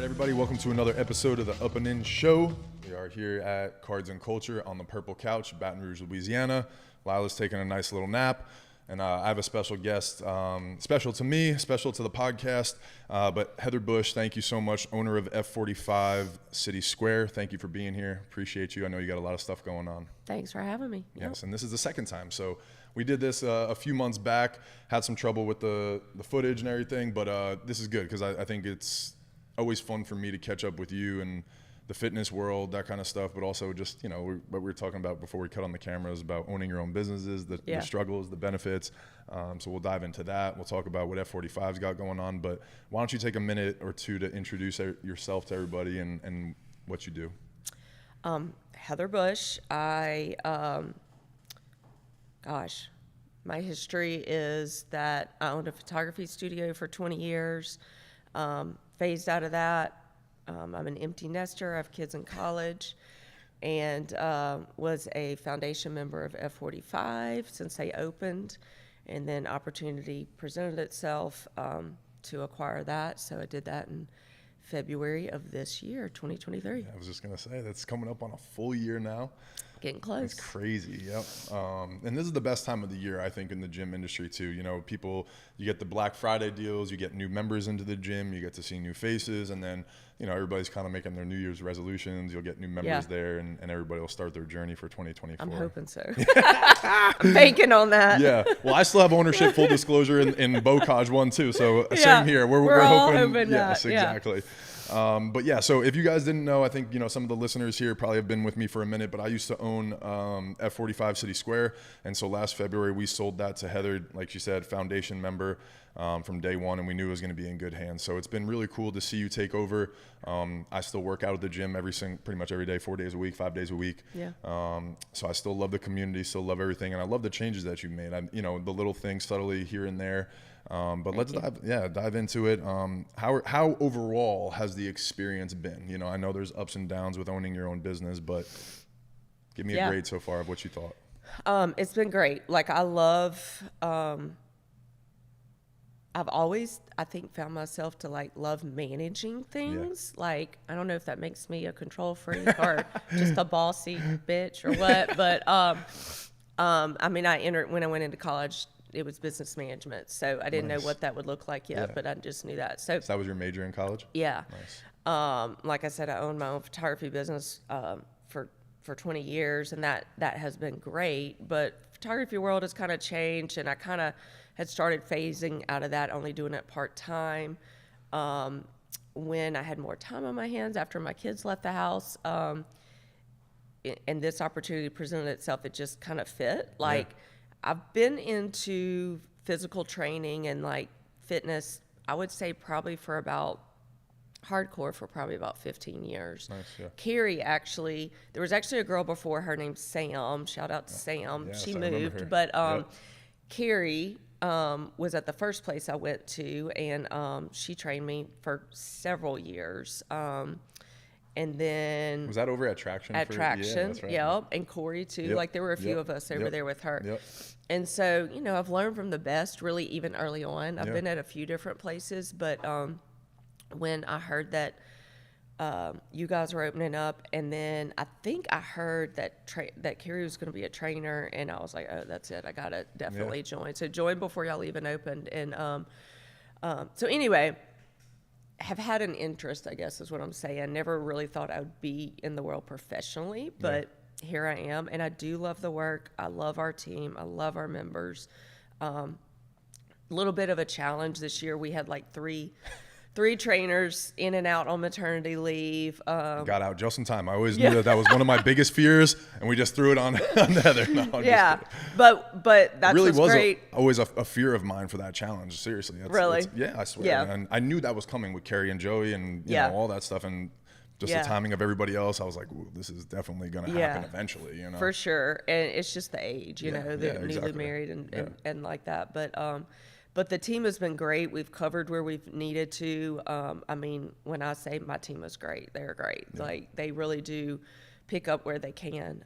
right, everybody, welcome to another episode of the Up and In Show. We are here at Cards and Culture on the Purple Couch, Baton Rouge, Louisiana. Lila's taking a nice little nap, and I have a special guest, special to me, special to the podcast, but Heather Bush, thank you so much, owner of F45 City Square. Thank you for being here. Appreciate you. I know you got a lot of stuff going on. Thanks for having me. Yes, and this is the second time, so we did this a few months back, had some trouble with the footage and everything, but this is good because I think it's always fun for me to catch up with you and the fitness world, that kind of stuff, but also just, you know, what we were talking about before we cut on the cameras about owning your own businesses, the struggles, the benefits. So we'll dive into that. We'll talk about what F45's got going on, but why don't you take a minute or two to introduce yourself to everybody and what you do? Heather Bush. My history is that I owned a photography studio for 20 years, phased out of that. I'm an empty nester. I have kids in college, and was a foundation member of F45 since they opened, and then opportunity presented itself to acquire that. So I did that in February of this year, 2023. I was just going to say, that's coming up on a full year now. Getting close. It's crazy, yep. And this is the best time of the year, I think, in the gym industry, too. You know, you get the Black Friday deals, you get new members into the gym, you get to see new faces, and then, you know, everybody's kind of making their New Year's resolutions. You'll get new members there, and everybody will start their journey for 2024. I'm hoping so. I'm banking on that. Yeah. Well, I still have ownership, full disclosure, in Bocage one, too. So same here. We're all hoping that. Yes, exactly. But yeah, so if you guys didn't know, I think, you know, some of the listeners here probably have been with me for a minute, but I used to own F45 City Square. And so last February, we sold that to Heather, like she said, foundation member from day one, and we knew it was going to be in good hands. So it's been really cool to see you take over. I still work out at the gym pretty much every day, 4 days a week, 5 days a week. Yeah. So I still love the community, still love everything. And I love the changes that you've made. You know, the little things subtly here and there. But let's dive into it. How overall has the experience been? You know, I know there's ups and downs with owning your own business, but give me a grade so far of what you thought. It's been great. Like, I love, I've always, I think, found myself to love managing things. Yeah. Like, I don't know if that makes me a control freak or just a bossy bitch or what, but, I mean, when I went into college, it was business management, so I didn't know what that would look like yet, but I just knew that. So that was your major in college? Yeah. Nice. Like I said, I owned my own photography business for 20 years, and that has been great. But photography world has kind of changed, and I kind of had started phasing out of that, only doing it part-time. When I had more time on my hands after my kids left the house, and this opportunity presented itself, it just kind of fit. I've been into physical training and fitness, I would say probably hardcore for probably about 15 years. Nice, yeah. Carrie there was actually a girl before her named Sam. Shout out to Sam. Yes, she moved. But Carrie was at the first place I went to, and she trained me for several years. And then was that over at Traction? Yeah, that's right. Yep. And Corey too. Yep. There were a few of us over there with her. Yep. And so, you know, I've learned from the best really even early on. I've been at a few different places, but when I heard that you guys were opening up, and then I think I heard that Carrie was going to be a trainer, and I was like, oh, that's it. I got to definitely join. So join before y'all even opened. And so anyway, have had an interest, I guess is what I'm saying. Never really thought I would be in the world professionally, but here I am, and I do love the work. I love our team. I love our members. A little bit of a challenge this year. We had three trainers in and out on maternity leave. Got out just in time. I always knew that was one of my biggest fears, and we just threw it on Heather. No, but that's really was great. Always a fear of mine for that challenge. Seriously, really? I swear. Yeah. And I knew that was coming with Carrie and Joey, and you know all that stuff, and just the timing of everybody else. I was like, ooh, this is definitely going to happen eventually. You know, for sure. And it's just the age, you know, the newly married and like that, But the team has been great. We've covered where we've needed to. I mean, when I say my team is great, they're great. Yeah. They really do pick up where they can.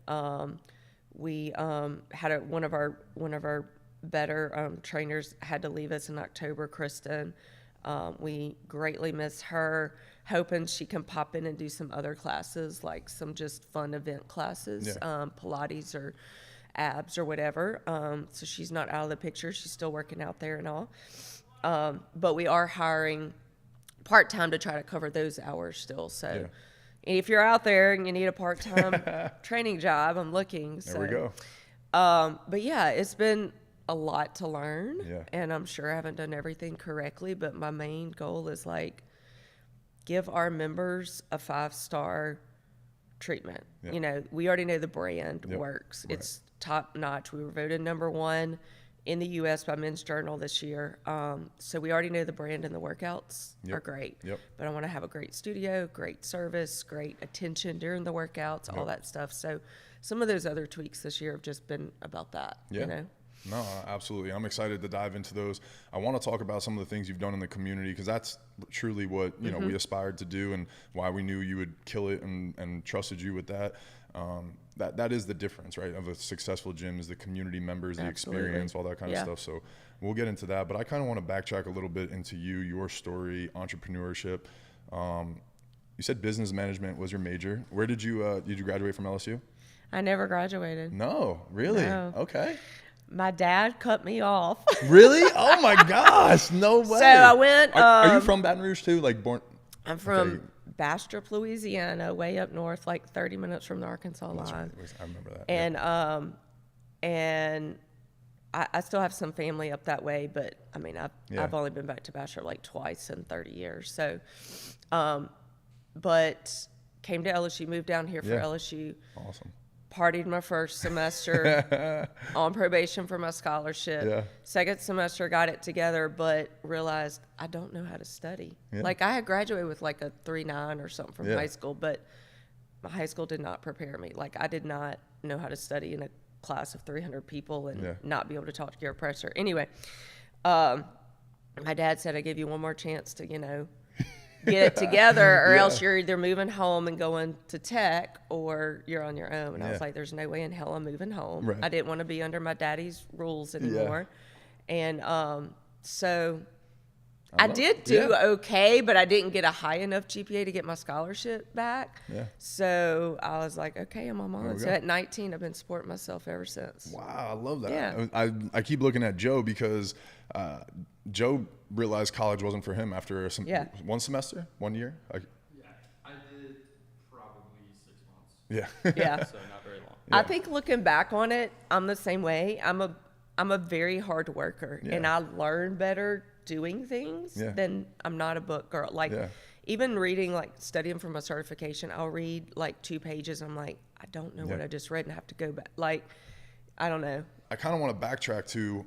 We had one of our better trainers had to leave us in October, Kristen. We greatly miss her. hoping she can pop in and do some other classes, like some just fun event classes, Pilates or abs or whatever. So she's not out of the picture. She's still working out there and all. But we are hiring part-time to try to cover those hours still. So if you're out there and you need a part-time training job, I'm looking. There we go. But yeah, it's been a lot to learn, and I'm sure I haven't done everything correctly, but my main goal is like give our members a 5-star treatment. You know, we already know the brand works. Right. It's top notch. We were voted #1 in the U.S. by Men's Journal this year. So we already know the brand and the workouts are great. But I want to have a great studio, great service, great attention during the workouts, all that stuff. So some of those other tweaks this year have just been about that, you know? No, absolutely. I'm excited to dive into those. I want to talk about some of the things you've done in the community, because that's truly what, you know, we aspired to do, and why we knew you would kill it and trusted you with that. That is the difference, right, of a successful gym, is the community members, the experience, all that kind of stuff. So we'll get into that. But I kind of want to backtrack a little bit into your story, entrepreneurship. You said business management was your major. Where did you graduate from LSU? I never graduated. No, really? No. Okay. My dad cut me off. Really? Oh my gosh, no way. So I went. Are you from Baton Rouge too? Like born? I'm from Bastrop, Louisiana, way up north, like 30 minutes from the Arkansas line. Right. I remember that. And I still have some family up that way, but I mean, I've only been back to Bastrop like twice in 30 years. So, but came to LSU, moved down here for LSU. Awesome. Partied my first semester, on probation for my scholarship. Second semester, got it together, but realized I don't know how to study. Like I had graduated with like a 3.9 or something from high school, but my high school did not prepare me. Like I did not know how to study in a class of 300 people and not be able to talk to your professor. Anyway, my dad said, I give you one more chance to, you know, get it together, or else you're either moving home and going to tech, or you're on your own. And I was like, there's no way in hell I'm moving home. I didn't want to be under my daddy's rules anymore. And so I did do okay, but I didn't get a high enough GPA to get my scholarship back. So I was like, okay, I'm on. So at 19, I've been supporting myself ever since. Wow, I love that. I keep looking at Joe, because Joe realized college wasn't for him after one semester, 1 year. I did probably 6 months. So not very long. I think looking back on it, I'm the same way. I'm a very hard worker, and I learn better doing things than I'm not a book girl. Like even reading, like studying for my certification, I'll read like 2 pages. I'm like, I don't know what I just read, and I have to go back. Like, I don't know. I kind of want to backtrack to,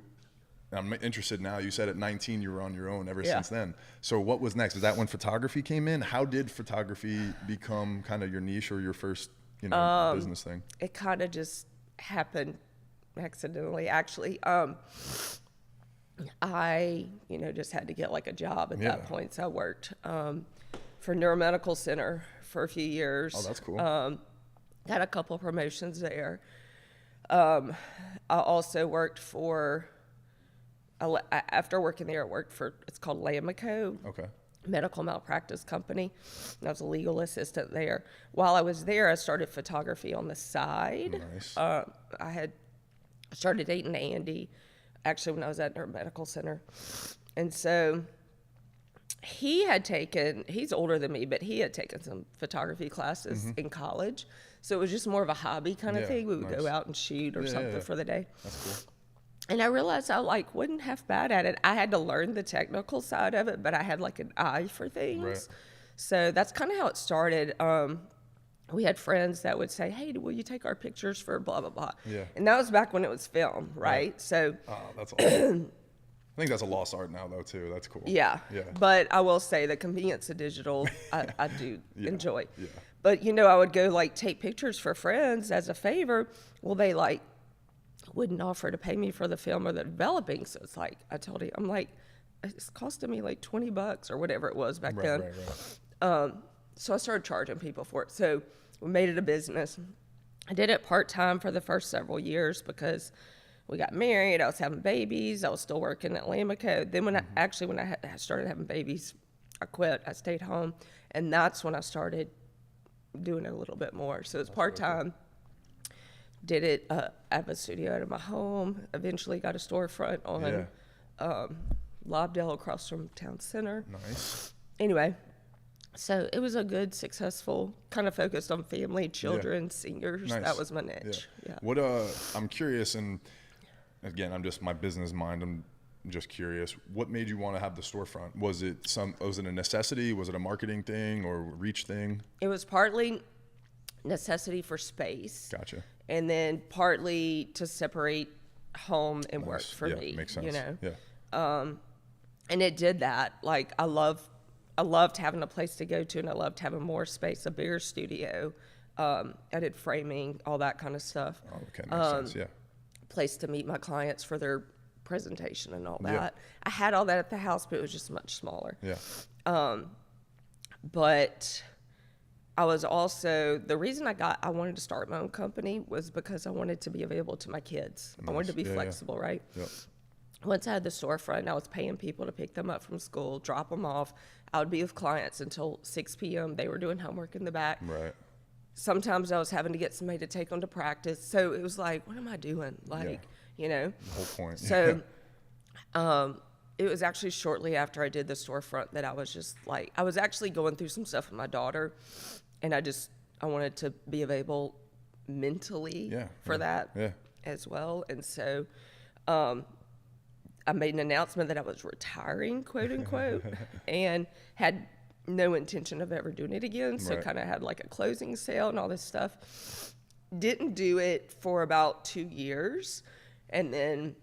I'm interested now. You said at 19 you were on your own ever since then. So what was next? Is that when photography came in? How did photography become kind of your niche, or your first, you know, business thing? It kind of just happened accidentally, actually. I, you know, just had to get like a job at that point. So I worked for Neuromedical Center for a few years. Oh, that's cool. Had a couple promotions there. I also worked for, after working there, I worked for, it's called Lamico. Medical malpractice company. And I was a legal assistant there. While I was there, I started photography on the side. Nice. I started dating Andy, actually, when I was at our medical center. And so he's older than me, but he had taken some photography classes in college. So it was just more of a hobby kind of thing. We would go out and shoot or something for the day. That's cool. And I realized I wasn't half bad at it. I had to learn the technical side of it, but I had like an eye for things. So that's kind of how it started. We had friends that would say, hey, will you take our pictures for blah, blah, blah. And that was back when it was film, right? So that's awesome. I think that's a lost art now, though, too. That's cool. But I will say the convenience of digital, I do enjoy. But, you know, I would go like take pictures for friends as a favor. Well, they like wouldn't offer to pay me for the film or the developing. So it's like, I told him, I'm like, it's costing me like $20 or whatever it was back then. So I started charging people for it. So we made it a business. I did it part-time for the first several years because we got married. I was having babies. I was still working at Lamico. Then when I started having babies, I quit. I stayed home, and that's when I started doing it a little bit more. So it's part-time. Did it. I have a studio out of my home. Eventually got a storefront on Lobdell across from Town Center. Nice. Anyway, so it was a good, successful, kind of focused on family, children, seniors. Nice. That was my niche. Yeah. What I'm curious, and again, I'm just my business mind. I'm just curious. What made you want to have the storefront? Was it a necessity? Was it a marketing thing or reach thing? It was partly necessity for space. Gotcha. And then partly to separate home and work for me. Makes sense. You know. Yeah. And it did that. Like I loved having a place to go to, and I loved having more space, a bigger studio. I did framing, all that kind of stuff. Oh, okay, makes sense. Yeah. Place to meet my clients for their presentation and all that. Yeah. I had all that at the house, but it was just much smaller. Yeah. But I was also, the reason I wanted to start my own company was because I wanted to be available to my kids. I wanted to be flexible, right? Yep. Once I had the storefront, I was paying people to pick them up from school, drop them off. I would be with clients until 6 p.m. They were doing homework in the back. Right. Sometimes I was having to get somebody to take them to practice. So it was like, what am I doing? Like, you know? The whole point. So it was actually shortly after I did the storefront that I was just like, I was actually going through some stuff with my daughter, and I wanted to be available mentally for that as well. And so I made an announcement that I was retiring, quote unquote, and had no intention of ever doing it again. So kind of had like a closing sale and all this stuff. Didn't do it for about 2 years. And then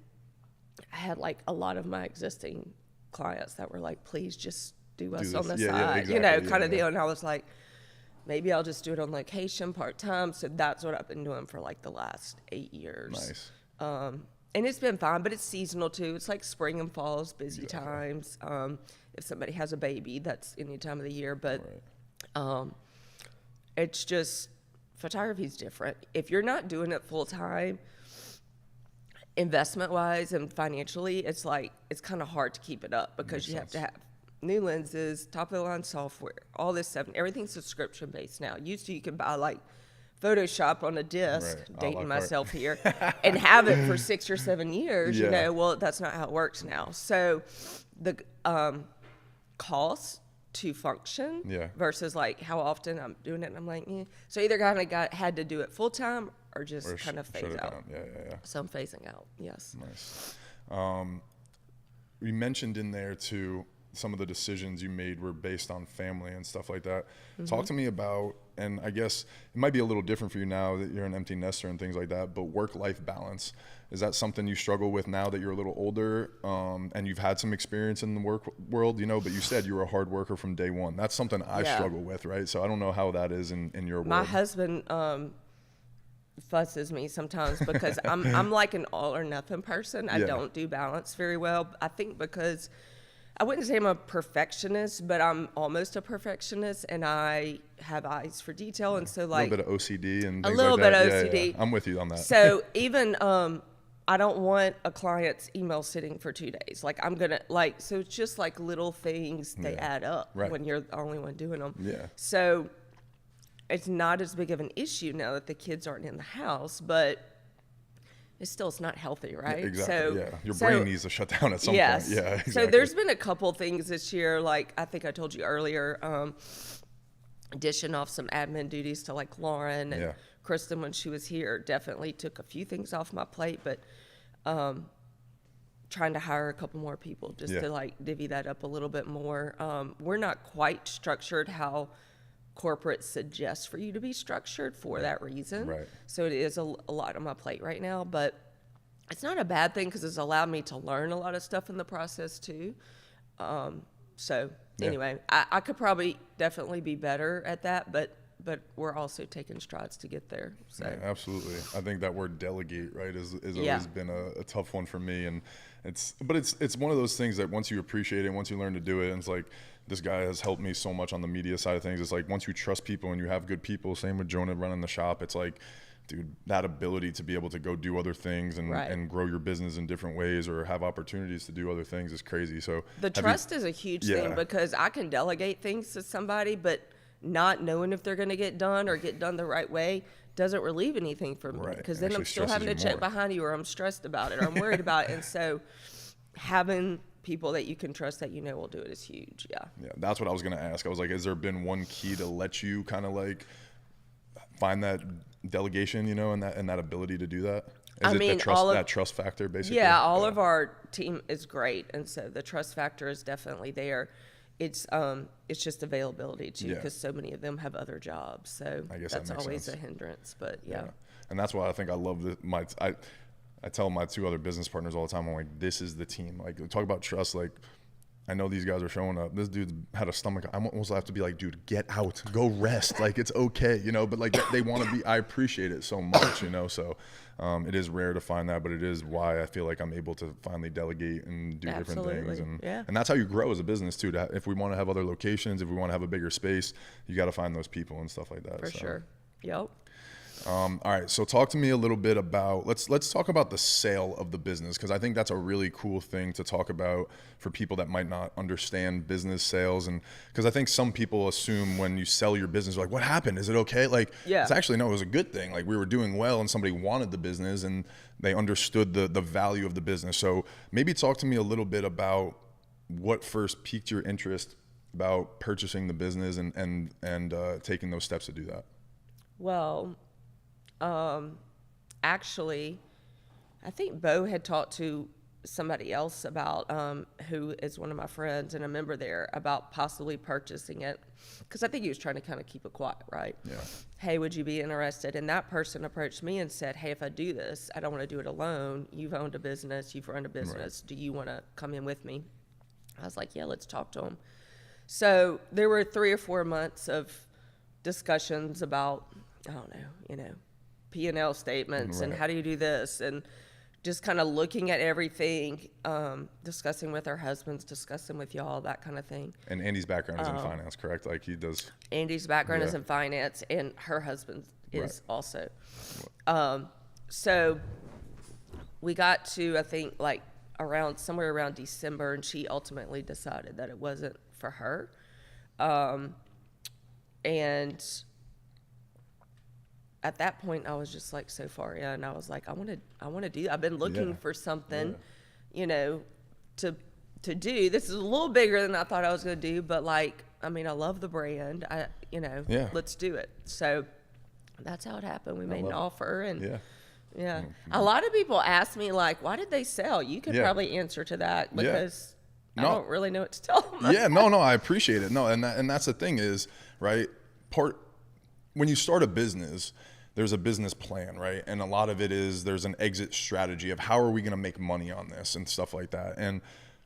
I had like a lot of my existing clients that were like, please just do us on the side, exactly. you know, kind of deal. And I was like, maybe I'll just do it on location part-time. So that's what I've been doing for like the last 8 years. Nice. And it's been fine, but it's seasonal too. It's like spring and fall is busy times. If somebody has a baby, that's any time of the year. But it's just, photography's different. If you're not doing it full time, investment-wise and financially, it's like, it's kind of hard to keep it up because you have to have new lenses, top-of-the-line software, all this stuff. And everything's subscription-based now. Used to, you could buy like Photoshop on a disc, dating myself here, and have it for 6 or 7 years, you know. Well, that's not how it works now. So the cost to function versus like how often I'm doing it, and I'm like, so either kind of had to do it full time or just kind of phase out. So I'm phasing out. Yes. Nice. You mentioned in there too, some of the decisions you made were based on family and stuff like that. Talk to me about, and I guess it might be a little different for you now that you're an empty nester and things like that, but work-life balance. Is that something you struggle with now that you're a little older and you've had some experience in the work world, you know, but you said you were a hard worker from day one. That's something I struggle with, right? So I don't know how that is in your world. My husband fusses me sometimes because I'm like an all or nothing person. I don't do balance very well. I think because I wouldn't say I'm a perfectionist, but I'm almost a perfectionist, and I have eyes for detail, and so like a little bit of OCD and things a little like that. bit of OCD. Yeah. I'm with you on that. So even I don't want a client's email sitting for 2 days. Like I'm gonna like, so it's just like little things, they add up when you're the only one doing them. Yeah. So it's not as big of an issue now that the kids aren't in the house, but it's not healthy, right? Yeah, exactly. So, Your brain needs to shut down at some point. Yeah, exactly. So there's been a couple things this year, like I think I told you earlier, dishing off some admin duties to like Lauren and Kristen when she was here. Definitely took a few things off my plate, but trying to hire a couple more people just to like divvy that up a little bit more. We're not quite structured how corporate suggests for you to be structured for that reason. Right. So it is a lot on my plate right now, but it's not a bad thing because it's allowed me to learn a lot of stuff in the process too. Anyway, I could probably definitely be better at that, but we're also taking strides to get there. So yeah, absolutely. I think that word delegate, right, is always been a tough one for me, and it's one of those things that once you appreciate it, once you learn to do it, and it's like, this guy has helped me so much on the media side of things. It's like once you trust people and you have good people, same with Jonah running the shop, it's like dude, that ability to be able to go do other things and, Right. and grow your business in different ways or have opportunities to do other things is crazy. So The trust is a huge thing, Yeah. because I can delegate things to somebody, but not knowing if they're going to get done or get done the right way doesn't relieve anything for me, Right. because It then I'm actually still having to stresses you check more. behind you, or I'm stressed about it, or I'm worried about it. And so having people that you can trust that will do it is huge. Yeah. Yeah, that's what I was going to ask. I was like, has there been one key to let you kind of like find that delegation, and that ability to do that? Is I it mean, that trust factor basically? Yeah, all of our team is great, and so the trust factor is definitely there. It's just availability too, Yeah. because so many of them have other jobs, so I guess that that's makes always sense. a hindrance. But yeah. And that's why I think I love I tell my two other business partners all the time, I'm like, this is the team. Like, talk about trust. Like, I know these guys are showing up. This dude's had a stomach. I almost have to be like, dude, get out, go rest. Like, it's okay, But like, they want to be. I appreciate it so much, So it is rare to find that, but it is why I feel like I'm able to finally delegate and do different things. Absolutely. And that's how you grow as a business too. If we want to have other locations, if we want to have a bigger space, you got to find those people and stuff like that. For sure. Yep. All right, so talk to me a little bit about let's talk about the sale of the business, because I think that's a really cool thing to talk about for people that might not understand business sales, and because I think some people assume when you sell your business, like, what happened? Is it okay? Like, Yeah. It's actually no, it was a good thing. Like, we were doing well, and somebody wanted the business, and they understood the value of the business. So maybe talk to me a little bit about what first piqued your interest about purchasing the business and taking those steps to do that. Well, actually, I think Bo had talked to somebody else about, who is one of my friends and a member there, about possibly purchasing it, because I think he was trying to kind of keep it quiet, right? Yeah. Hey, would you be interested? And that person approached me and said, hey, if I do this, I don't want to do it alone. You've owned a business, you've run a business. Do you want to come in with me? I was like, yeah, let's talk to him. So there were 3 or 4 months of discussions about, I don't know, P&L statements and Right. how do you do this, and just kind of looking at everything, discussing with our husbands, discussing with y'all, that kind of thing. And Andy's background is in finance, correct? Like, he does. Andy's background is Yeah. in finance, and her husband is Right. also. So we got to, I think, like somewhere around December, and she ultimately decided that it wasn't for her. And at that point, I was just like so far in. I was like, I want to do. I've been looking Yeah. for something, to do. This is a little bigger than I thought I was going to do, but like, I mean, I love the brand. Yeah. Let's do it. So that's how it happened. We made an offer, and Yeah. yeah. A lot of people ask me like, why did they sell? You could Yeah. probably answer to that, because I No. don't really know what to tell them. Yeah, no, I appreciate it. No, and that's the thing is, right? When you start a business, there's a business plan, right? And a lot of it is there's an exit strategy of how are we going to make money on this and stuff like that. And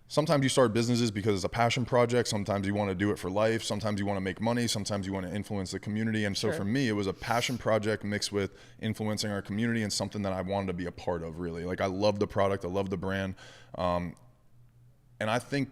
sometimes you start businesses because it's a passion project. Sometimes you want to do it for life. Sometimes you want to make money. Sometimes you want to influence the community. And so Sure. for me, it was a passion project mixed with influencing our community and something that I wanted to be a part of, really. Like, I love the product. I love the brand. And I think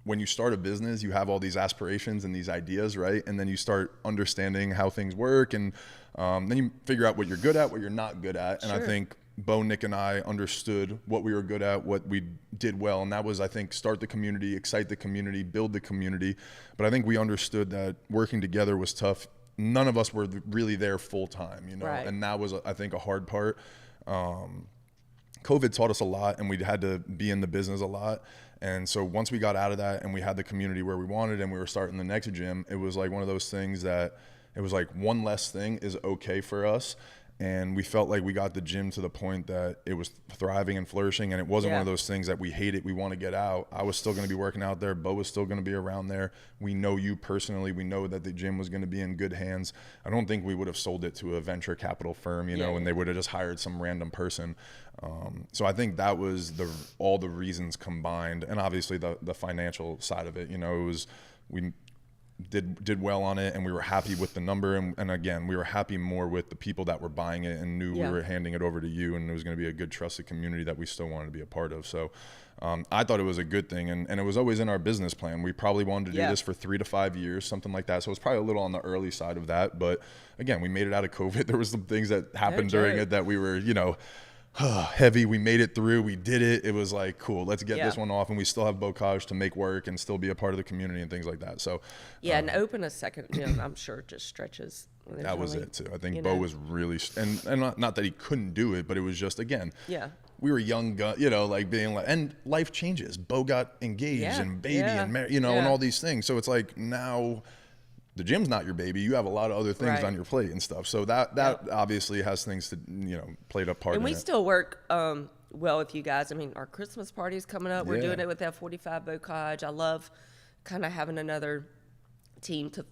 when you start a business, you have all these aspirations and these ideas, right? And then you start understanding how things work, and then you figure out what you're good at, what you're not good at. And I Sure. think Bo, Nick, and I understood what we were good at, what we did well, and that was, I think, start the community, excite the community, build the community. But I think we understood that working together was tough. None of us were really there full time, Right. and that was, I think, a hard part. COVID taught us a lot, and we had to be in the business a lot. And so once we got out of that and we had the community where we wanted, and we were starting the next gym, it was like one of those things that it was like one less thing is okay for us. And we felt like we got the gym to the point that it was thriving and flourishing, and it wasn't one of those things that we hate it, we want to get out. I was still going to be working out there. Bo was still going to be around there. We know you personally. We know that the gym was going to be in good hands. I don't think we would have sold it to a venture capital firm, and they would have just hired some random person. So I think that was all the reasons combined, and obviously the financial side of it. It was did well on it, and we were happy with the number. And again, we were happy more with the people that were buying it and knew we were handing it over to you, and it was going to be a good trusted community that we still wanted to be a part of. So I thought it was a good thing, and it was always in our business plan. We probably wanted to do this for 3 to 5 years, something like that. So it's probably a little on the early side of that. But again, we made it out of COVID. There was some things that happened during it that we were, heavy. We made it through. We did it. It was like, cool, let's get this one off. And we still have Bocage to make work and still be a part of the community and things like that. So and open a second gym, I'm sure just stretches. That was it too. I think Bo was really, and not that he couldn't do it, but it was just, again, we were young, being like, and life changes. Bo got engaged and baby and married, and all these things. So it's like, now the gym's not your baby. You have a lot of other things on your plate and stuff. So that obviously has things to, played a part in it. And we still work well with you guys. I mean, our Christmas party's coming up. We're doing it with F45 Bocage. I love kind of having another team to,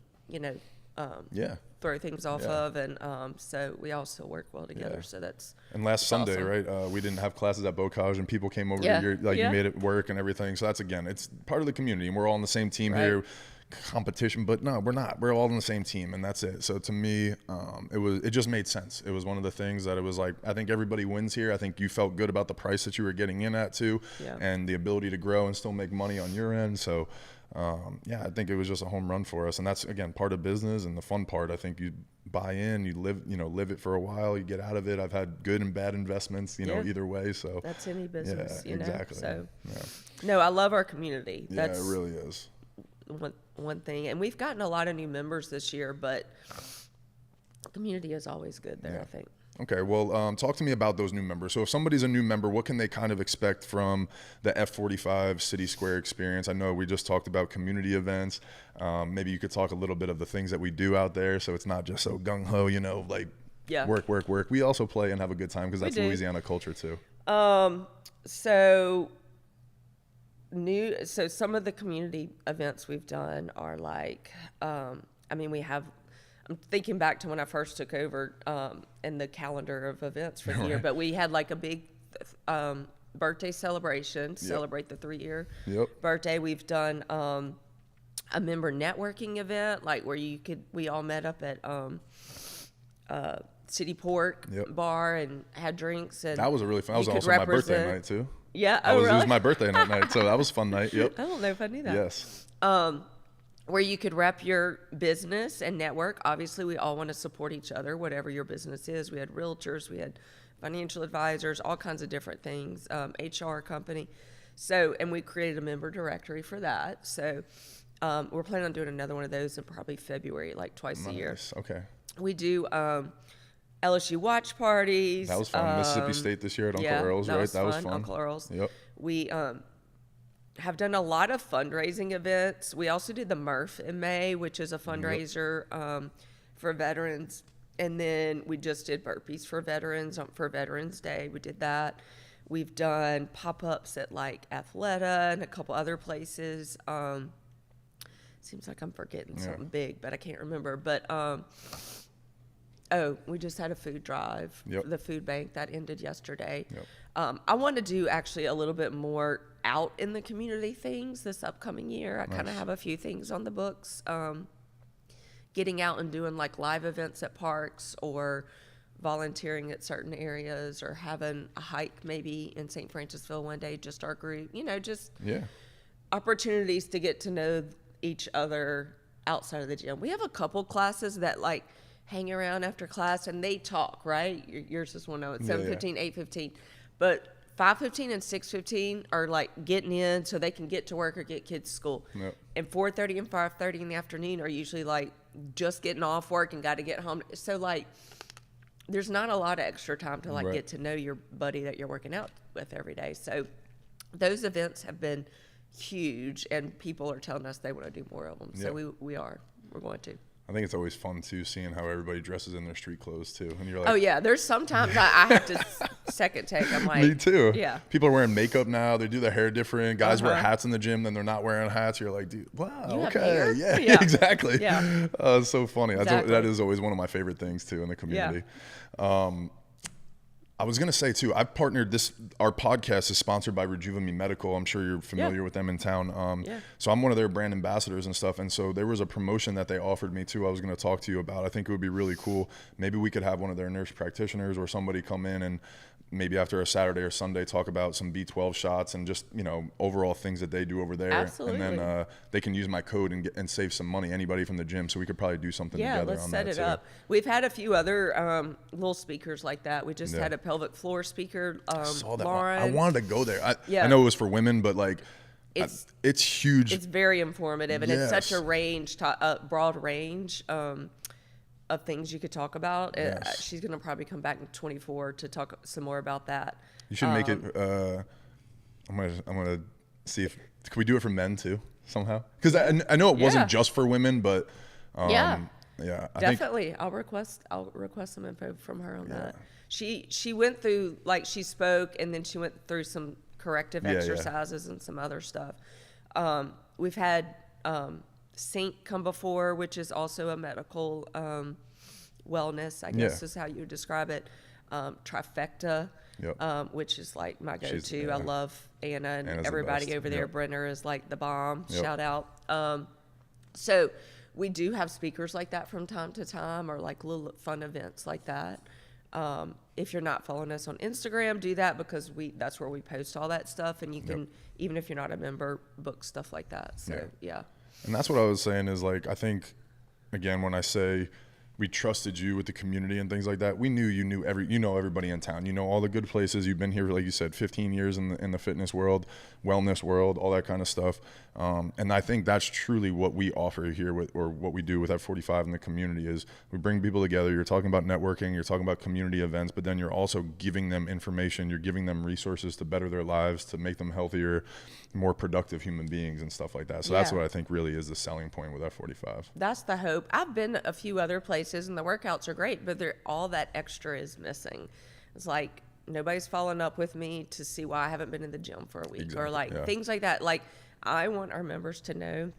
throw things off of. And so we all still work well together. So that's And last Sunday, awesome. right, we didn't have classes at Bocage, and people came over to your, you made it work and everything. So that's, again, it's part of the community, and we're all on the same team here. Competition, but no, we're not. We're all on the same team, and that's it. So to me, it just made sense. It was one of the things that it was like, I think everybody wins here. I think you felt good about the price that you were getting in at too, and the ability to grow and still make money on your end. So I think it was just a home run for us, and that's, again, part of business. And the fun part, I think, you buy in, you live it for a while, you get out of it. I've had good and bad investments, either way. So that's any business, exactly. So no, I love our community. That's, it really is one thing, and we've gotten a lot of new members this year, but community is always good there. I think. Okay, well, talk to me about those new members. So if somebody's a new member, what can they kind of expect from the F45 City Square experience? I know we just talked about community events. Maybe you could talk a little bit of the things that we do out there, so it's not just so gung-ho, work. We also play and have a good time, because that's Louisiana culture too. So some of the community events we've done are like, I'm thinking back to when I first took over in the calendar of events for the year, but we had like a big birthday celebration to celebrate the 3-year birthday. We've done a member networking event, like where we all met up at City Pork Bar and had drinks. And that was a really fun. That was also my birthday night too. Yeah, it really? was my birthday night, so that was a fun night. Yep. I don't know if I knew that. Yes. Where you could rep your business and network. Obviously, we all want to support each other, whatever your business is. We had realtors, we had financial advisors, all kinds of different things, HR company. So, and we created a member directory for that. So we're planning on doing another one of those in probably February, like twice a year. Okay. We do LSU watch parties. That was fun. Mississippi State this year at Uncle Earl's, right? That was fun. Uncle Earl's. Yep. We have done a lot of fundraising events. We also did the Murph in May, which is a fundraiser for veterans. And then we just did burpees for veterans for Veterans Day. We did that. We've done pop-ups at like Athleta and a couple other places. Seems like I'm forgetting something big, but I can't remember. But we just had a food drive for the food bank that ended yesterday. I want to do actually a little bit more out in the community things this upcoming year. I kind of have a few things on the books. Getting out and doing like live events at parks, or volunteering at certain areas, or having a hike maybe in St. Francisville one day, just our group, just opportunities to get to know each other outside of the gym. We have a couple classes that like hang around after class and they talk, right? Yours is 1:00 at 7:15, 8:15, but 5:15 and 6:15 are like getting in so they can get to work or get kids to school. And 4:30 and 5:30 in the afternoon are usually like just getting off work and got to get home. So like there's not a lot of extra time to like get to know your buddy that you're working out with every day. So those events have been huge, and people are telling us they want to do more of them. So we're going to. I think it's always fun too, seeing how everybody dresses in their street clothes too, and you're like, oh yeah, there's sometimes I have to second take. I'm like, me too. Yeah. People are wearing makeup now. They do their hair different. Guys wear hats in the gym, then they're not wearing hats. You're like, dude, wow, you okay, yeah, exactly. Yeah. It's so funny. Exactly. That is always one of my favorite things too in the community. I was going to say too, I've partnered our podcast is sponsored by Rejuva Me Medical. I'm sure you're familiar with them in town. So I'm one of their brand ambassadors and stuff. And so there was a promotion that they offered me too. I was going to talk to you about. I think it would be really cool. Maybe we could have one of their nurse practitioners or somebody come in and maybe after a Saturday or Sunday talk about some B12 shots and just, overall things that they do over there. Absolutely. And then they can use my code and save some money, anybody from the gym. So we could probably do something together on that. Yeah, let's set it too. up. We've had a few other little speakers like that. We just had a pelvic floor speaker, I saw that Lauren. one. I wanted to go there. I know it was for women, but like it's huge. It's very informative, and it's such Yes. a broad range of things you could talk about. Yes. She's going to probably come back in 24 to talk some more about that. You should make it. I'm gonna see if can we do it for men too somehow? Because I know it wasn't just for women, but I Definitely. I'll request some info from her on that. She went through, like, she spoke and then she went through some corrective exercises and some other stuff. We've had Sync come before, which is also a medical wellness, I guess is how you would describe it. Trifecta, which is like my go-to. I love Anna and Anna's everybody the best. over there. Brenner is like the bomb. Yep. Shout out. So we do have speakers like that from time to time, or like little fun events like that. If you're not following us on Instagram, do that, because that's where we post all that stuff, and you can, even if you're not a member, book stuff like that. So yeah. And that's what I was saying is, like, I think, again, when I say we trusted you with the community and things like that, we knew you knew everybody in town. You know all the good places. You've been here, like you said, 15 years in the fitness world, wellness world, all that kind of stuff. And I think that's truly what we offer here or what we do with F45 in the community is we bring people together. You're talking about networking, you're talking about community events, but then you're also giving them information. You're giving them resources to better their lives, to make them healthier, more productive human beings and stuff like that. So that's what I think really is the selling point with F45. That's the hope. I've been a few other places and the workouts are great, but all that extra is missing. It's like nobody's following up with me to see why I haven't been in the gym for a week, or like things like that. Like, I want our members to know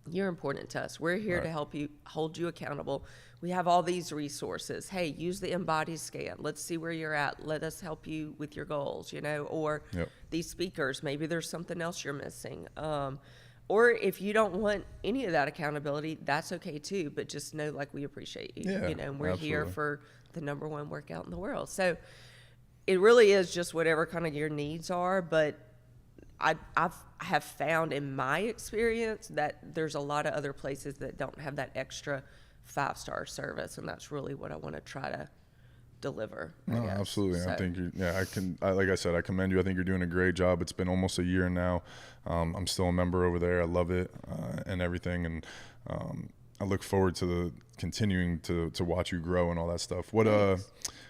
you're important to us. We're here to help you, hold you accountable. We have all these resources. Hey, use the Embody scan. Let's see where you're at. Let us help you with your goals, or these speakers, maybe there's something else you're missing. Or if you don't want any of that accountability, that's okay too, but just know, like, we appreciate you, and we're here for the #1 workout in the world. So it really is just whatever kind of your needs are, but I have found in my experience that there's a lot of other places that don't have that extra 5-star service, and that's really what I want to try to deliver. No, absolutely. So. I think like I said, I commend you. I think you're doing a great job. It's been almost a year now. I'm still a member over there. I love it and everything, and I look forward to continuing to watch you grow and all that stuff.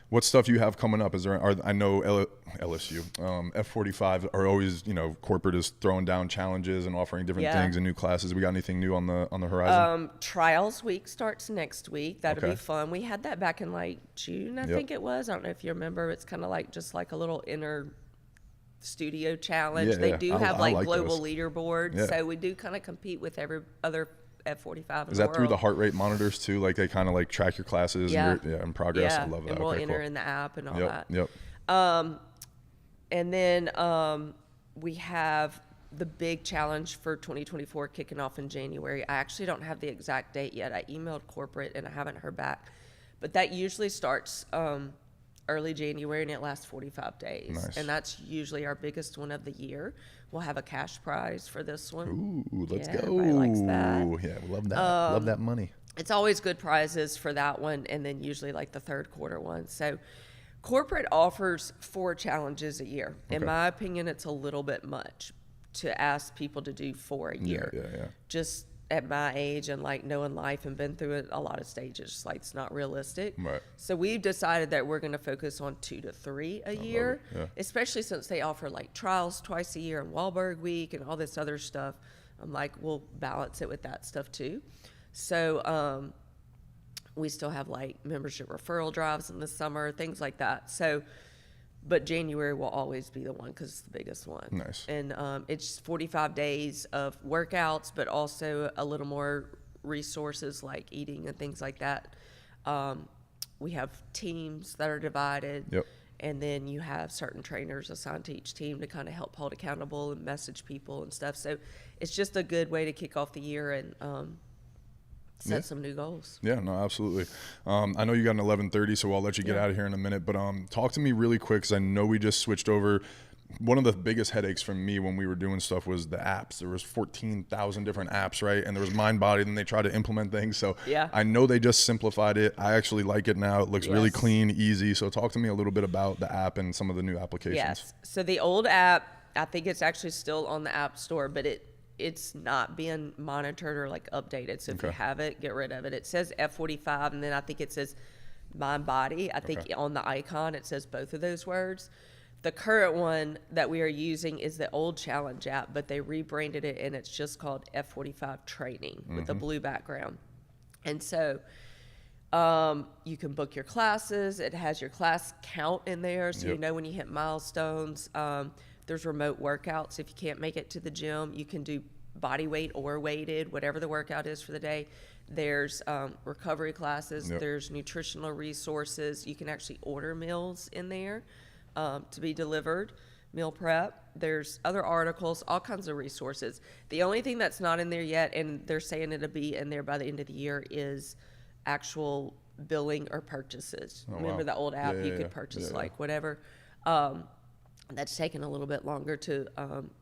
What stuff you have coming up? I know LSU, F45 are always, corporate is throwing down challenges and offering different things and new classes. We got anything new on the horizon? Trials week starts next week. That'll be fun. We had that back in like June, I think it was. I don't know if you remember. It's kind of like just like a little inner studio challenge. They do have like global leaderboards, so we do kind of compete with every other F45 Is that through the heart rate monitors too? Like they kind of like track your classes in progress? Yeah, I love that. And we'll enter in the app and all that. Yep. And then we have the big challenge for 2024 kicking off in January. I actually don't have the exact date yet. I emailed corporate and I haven't heard back. But that usually starts early January and it lasts 45 days. Nice. And that's usually our biggest one of the year. We'll have a cash prize for this one. Ooh, let's go. Everybody likes that. Yeah, we love that. Love that money. It's always good prizes for that one, and then usually like the third quarter one. So corporate offers 4 challenges a year. Okay. In my opinion, it's a little bit much to ask people to do 4 a year. Yeah. Just at my age and like knowing life and been through it a lot of stages, like it's not realistic. Right. So we've decided that we're going to focus on 2 to 3 a year, especially since they offer like trials twice a year and Wahlberg week and all this other stuff. I'm like, we'll balance it with that stuff too. So we still have like membership referral drives in the summer, things like that. So, but January will always be the one because it's the biggest one. Nice. And it's 45 days of workouts, but also a little more resources like eating and things like that. We have teams that are divided. Yep. And then you have certain trainers assigned to each team to kind of help hold accountable and message people and stuff. So it's just a good way to kick off the year and set some new goals. Yeah, no, absolutely. I know you got an 11:30, so I'll let you get out of here in a minute. But talk to me really quick, because I know we just switched over. One of the biggest headaches for me when we were doing stuff was the apps. There was 14,000 different apps, right? And there was MindBody, and they tried to implement things. So I know they just simplified it. I actually like it now. It looks really clean, easy. So talk to me a little bit about the app and some of the new applications. Yes. So the old app, I think it's actually still on the App Store, but it's not being monitored or like updated. So if you have it, get rid of it. It says F45, and then I think it says MindBody. I think on the icon it says both of those words. The current one that we are using is the old Challenge app, but they rebranded it, and it's just called F45 Training with a blue background. And so you can book your classes. It has your class count in there, so you know when you hit milestones. There's remote workouts. If you can't make it to the gym, you can do body weight or weighted, whatever the workout is for the day. There's recovery classes. There's nutritional resources. You can actually order meals in there to be delivered, meal prep. There's other articles, all kinds of resources. The only thing that's not in there yet, and they're saying it'll be in there by the end of the year, is actual billing or purchases. Remember the old app? You could purchase like whatever. That's taken a little bit longer to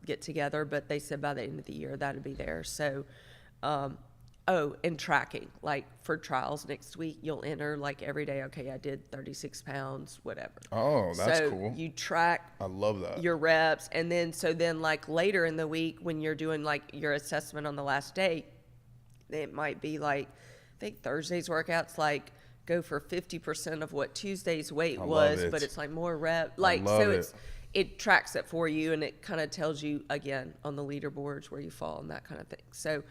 get together, but they said by the end of the year that'll be there. So, and tracking, like for trials next week, you'll enter like every day, okay, I did 36 pounds, whatever. Oh, that's so cool. You track I love that. your reps, and then like later in the week when you're doing like your assessment on the last day, it might be like, I think Thursday's workouts like go for 50% of what Tuesday's weight was, but it's like more rep. Like, so it tracks it for you, and it kind of tells you again on the leaderboards where you fall and that kind of thing. So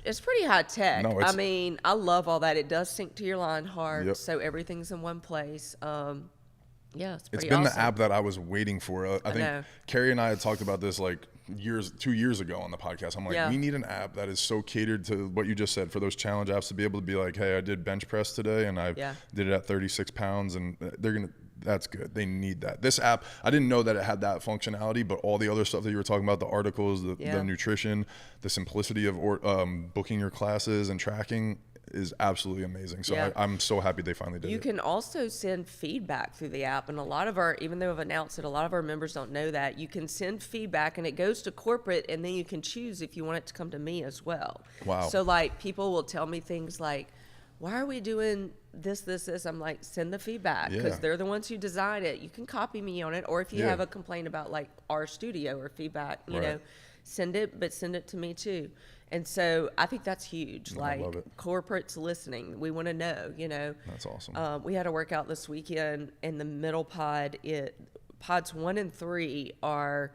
it's pretty high tech. No, I mean, I love all that. It does sync to your line heart, so everything's in one place. It's pretty been awesome. the app that I was waiting for. I think know. Carrie and I had talked about this like 2 years ago on the podcast. I'm like, we need an app that is so catered to what you just said, for those challenge apps to be able to be like, hey, I did bench press today and I did it at 36 pounds, and that's good. They need that. This app, I didn't know that it had that functionality, but all the other stuff that you were talking about, the articles, the nutrition, the simplicity of booking your classes and tracking is absolutely amazing. So I'm so happy they finally did it. You can also send feedback through the app, and a lot of even though I've announced it, a lot of our members don't know that. You can send feedback, and it goes to corporate, and then you can choose if you want it to come to me as well. Wow. So like people will tell me things like, why are we doing this? I'm like, send the feedback, because they're the ones who design it. You can copy me on it, or if you have a complaint about like our studio or feedback, you know, send it to me too. And so I think that's huge. Like, corporate's listening. We want to know, you know. That's awesome. We had a workout this weekend in the middle pod. Pods 1 and 3 are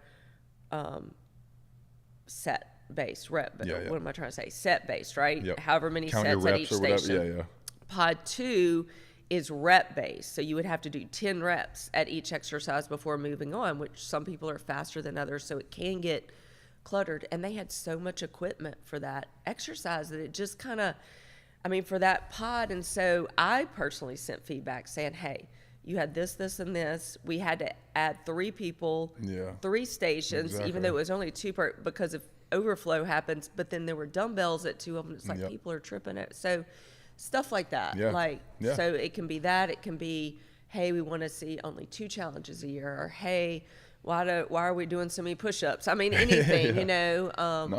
set based, rep. What am I trying to say? Set based, right? Yep. However many Count sets your at each reps station. Pod 2 is rep based. So you would have to do 10 reps at each exercise before moving on, which some people are faster than others. So it can get cluttered. And they had so much equipment for that exercise that it just kind of, for that pod. And so I personally sent feedback saying, hey, you had this, and this. We had to add 3 people, 3 stations, even though it was only 2 because if overflow happens, but then there were dumbbells at 2 of them. It's like people are tripping it. So stuff like that. So it can be that. It can be, hey, we want to see only 2 challenges a year, or hey, why are we doing so many push-ups? Anything, you know,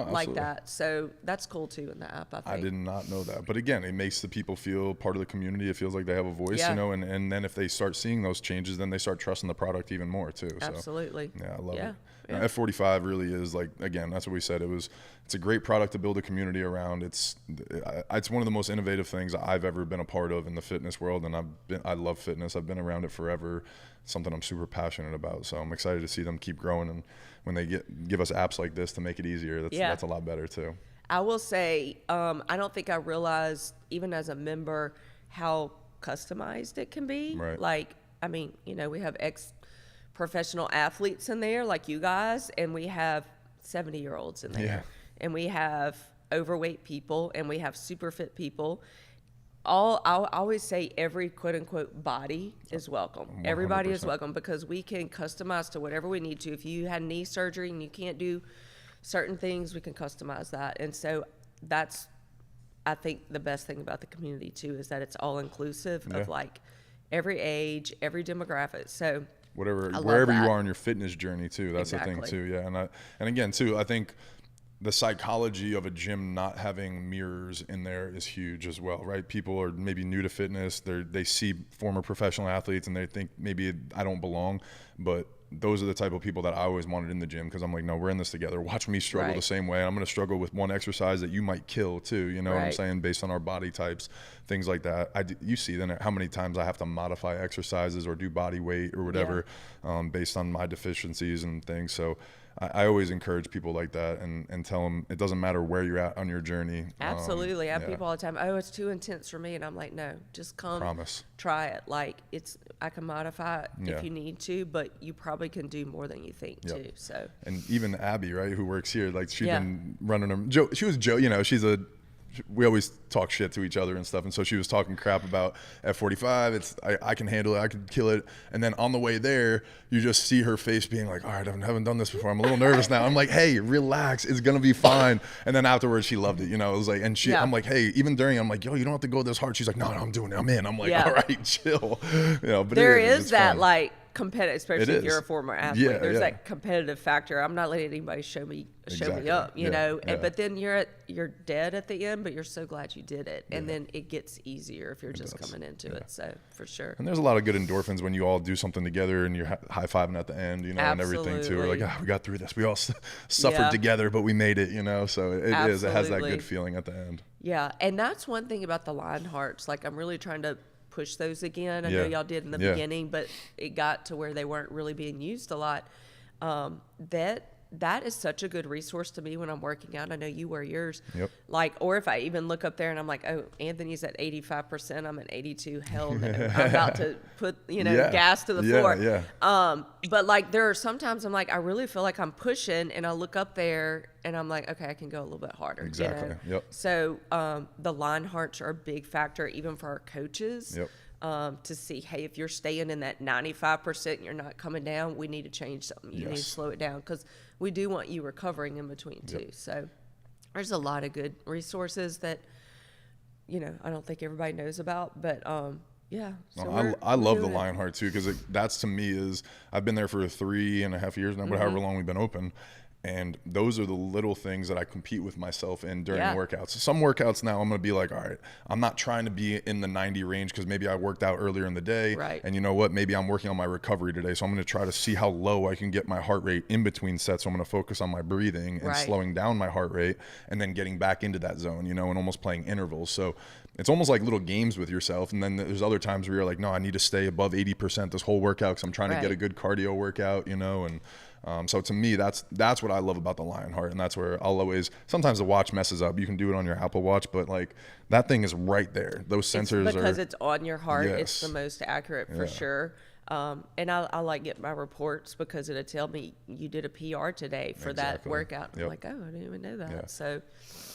like that. So that's cool too in the app, I think. I did not know that. But again, it makes the people feel part of the community. It feels like they have a voice, you know, and then if they start seeing those changes, then they start trusting the product even more too. So, absolutely. Yeah, I love it. You know, F45 really is, like, again, that's what we said. It's a great product to build a community around. It's one of the most innovative things I've ever been a part of in the fitness world, and I love fitness. I've been around it forever. It's something I'm super passionate about. So I'm excited to see them keep growing, and when they give us apps like this to make it easier, that's a lot better too. I will say, I don't think I realized, even as a member, how customized it can be. Right. Like, you know, we have professional athletes in there like you guys, and we have 70-year-olds in there, and we have overweight people, and we have super fit people. I'll always say every quote unquote body is welcome. 100%. Everybody is welcome because we can customize to whatever we need to. If you had knee surgery and you can't do certain things, we can customize that. And so that's, I think, the best thing about the community too is that it's all inclusive of like every age, every demographic. So wherever you are in your fitness journey too. That's exactly. the thing too. Yeah. And again too, I think the psychology of a gym not having mirrors in there is huge as well, right? People are maybe new to fitness. They see former professional athletes and they think maybe I don't belong, but those are the type of people that I always wanted in the gym because I'm like, no, we're in this together. Watch me struggle the same way. I'm going to struggle with one exercise that you might kill too. You know what I'm saying? Based on our body types, things like that. You see then how many times I have to modify exercises or do body weight or whatever based on my deficiencies and things. So I always encourage people like that and tell them it doesn't matter where you're at on your journey. Absolutely. I have people all the time, oh, it's too intense for me. And I'm like, no, just come try it. Like I can modify it if you need to, but you probably can do more than you think too. So. And even Abby, right, who works here, like she's been running them. She was Joe, you know, we always talk shit to each other and stuff. And so she was talking crap about F45. I can handle it. I can kill it. And then on the way there, you just see her face being like, all right, I haven't done this before. I'm a little nervous now. I'm like, hey, relax. It's going to be fine. And then afterwards, she loved it. You know, it was like, and I'm like, hey, even during, I'm like, yo, you don't have to go this hard. She's like, no, I'm doing it. I'm in. I'm like, all right, chill. You know, but there is that fun. Like, competitive, especially if you're a former athlete. There's yeah. that competitive factor. I'm not letting anybody show me up, you know. And but then you're dead at the end, but you're so glad you did it. And then it gets easier if you're just coming into it. So for sure. And there's a lot of good endorphins when you all do something together and you're high-fiving at the end, you know, and everything too. We're like, we got through this. We all suffered together, but we made it, you know. So it has that good feeling at the end. Yeah, and that's one thing about the line hearts. Like I'm really trying to push those again. I know y'all did in the beginning, but it got to where they weren't really being used a lot. That is such a good resource to me when I'm working out. I know you wear yours. Like, or if I even look up there and I'm like, oh, Anthony's at 85%, I'm at 82. Hell no. I'm about to put, gas to the floor. But like there are sometimes I'm like, I really feel like I'm pushing and I look up there and I'm like, okay, I can go a little bit harder. Exactly. You know? So the line hearts are a big factor even for our coaches. To see, hey, if you're staying in that 95% and you're not coming down, we need to change something. You need to slow it down because we do want you recovering in between too. So there's a lot of good resources that, I don't think everybody knows about, but So I love the Lionheart too because that's to me is I've been there for 3.5 years now, but however long we've been open. And those are the little things that I compete with myself in during workouts. Some workouts now I'm going to be like, all right, I'm not trying to be in the 90 range because maybe I worked out earlier in the day. And you know what? Maybe I'm working on my recovery today. So I'm going to try to see how low I can get my heart rate in between sets. So I'm going to focus on my breathing and slowing down my heart rate and then getting back into that zone, and almost playing intervals. So it's almost like little games with yourself. And then there's other times where you're like, no, I need to stay above 80% this whole workout because I'm trying to get a good cardio workout, and so to me, that's what I love about the Lionheart, and that's where I'll always. Sometimes the watch messes up. You can do it on your Apple Watch, but like that thing is right there. Those sensors because it's on your heart. It's the most accurate for sure. And I like get my reports because it'll tell me you did a PR today for that workout. I'm like, oh, I didn't even know that. So,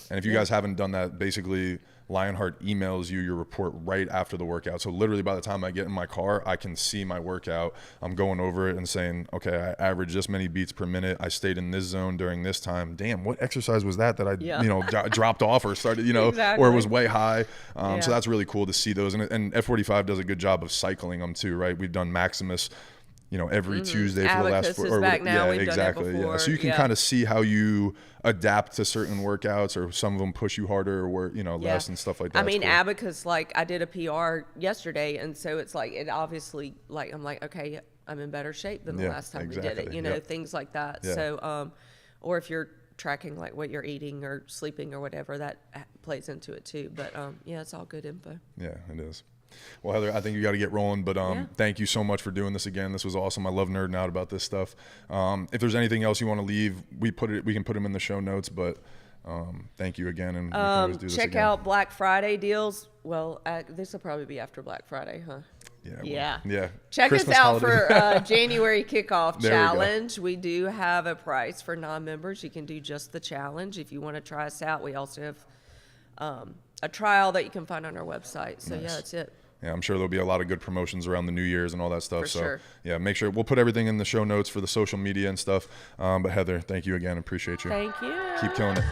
and if you guys haven't done that, basically Lionheart emails you your report right after the workout. So literally by the time I get in my car, I can see my workout. I'm going over it and saying, okay, I averaged this many beats per minute. I stayed in this zone during this time. Damn, what exercise was that I, dropped off or started, or it was way high. So that's really cool to see those. And F45 does a good job of cycling them too, right? We've done Maximus, every Tuesday for the last 4 back now. We've exactly. Done it before. So you can kind of see how you adapt to certain workouts, or some of them push you harder or less and stuff like that. I mean, Abacus, like I did a PR yesterday, and so it's like it obviously like I'm like, okay, I'm in better shape than the last time we did it. Things like that. So or if you're tracking like what you're eating or sleeping or whatever, that plays into it too. But it's all good info. Yeah, it is. Well, Heather, I think you got to get rolling, but thank you so much for doing this again. This was awesome. I love nerding out about this stuff. If there's anything else you want to leave, we can put them in the show notes, but thank you again, and we can always do this check again. out Black Friday deals. Well, this will probably be after Black Friday, huh? Yeah. Check Christmas us out holiday. for January kickoff challenge. We do have a price for non-members. You can do just the challenge if you want to try us out. We also have a trial that you can find on our website. So yeah, that's it. Yeah, I'm sure there'll be a lot of good promotions around the New Year's and all that stuff. For so sure. yeah, make sure we'll put everything in the show notes for the social media and stuff. But Heather, thank you again. Appreciate you. Thank you. Keep killing it.